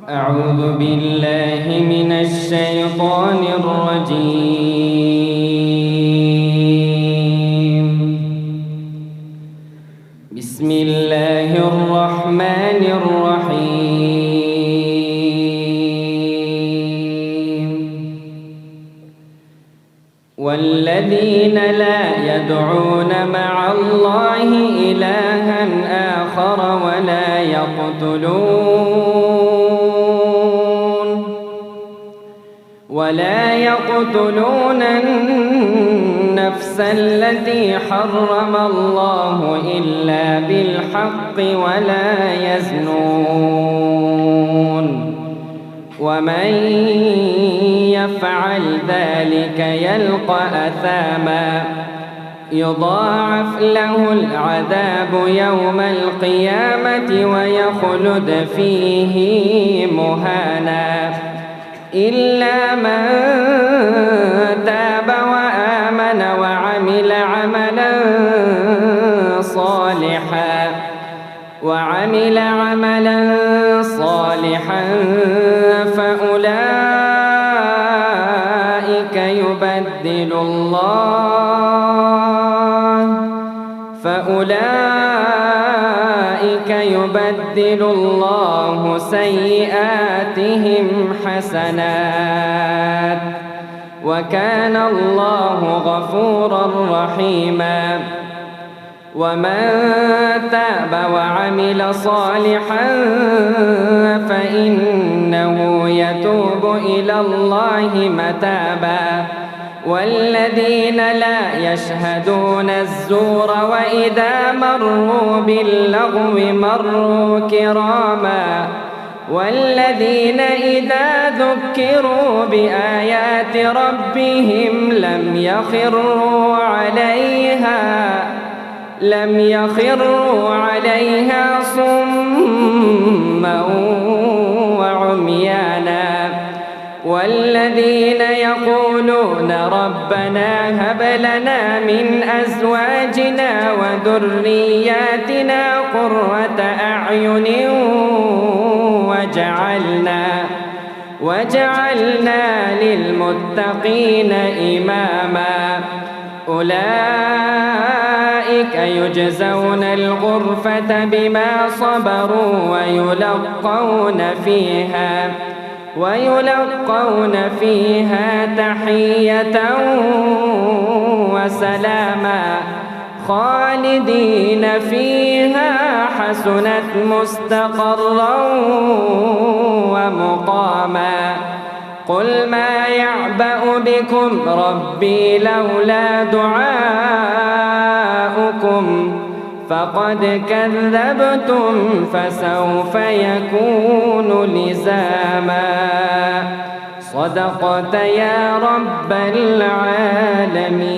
أعوذ بالله من الشيطان الرجيم. بسم الله الرحمن الرحيم. والذين لا يدعون مع الله إلها آخر ولا يقتلون النفس التي حرم الله إلا بالحق ولا يزنون ومن يفعل ذلك يلقى أثاما يضاعف له العذاب يوم القيامة ويخلد فيه مهانا إلا من تاب وآمن وعمل عملا صالحا فأولئك يبدل الله سيئاتهم حسنات وكان الله غفورا رحيما. ومن تاب وعمل صالحا فإنه يتوب إلى الله متابا. والذين لا يشهدون الزور وإذا مروا باللغو مروا كراما. والذين إذا ذكروا بآيات ربهم لم يخروا عليها صما وعميانا. والذين يقولون ربنا هب لنا من أزواجنا وذرياتنا قرة أعين وجعلنا للمتقين إماما. أولئك يجزون الغرفة بما صبروا ويلقون فيها تحية وسلاما خالدين فيها حسنت مستقرا ومقاما. قل ما يعبأ بكم ربي لولا دعاؤكم فقد كذبتم فسوف يكون لزاما. صدقت يا رب العالمين.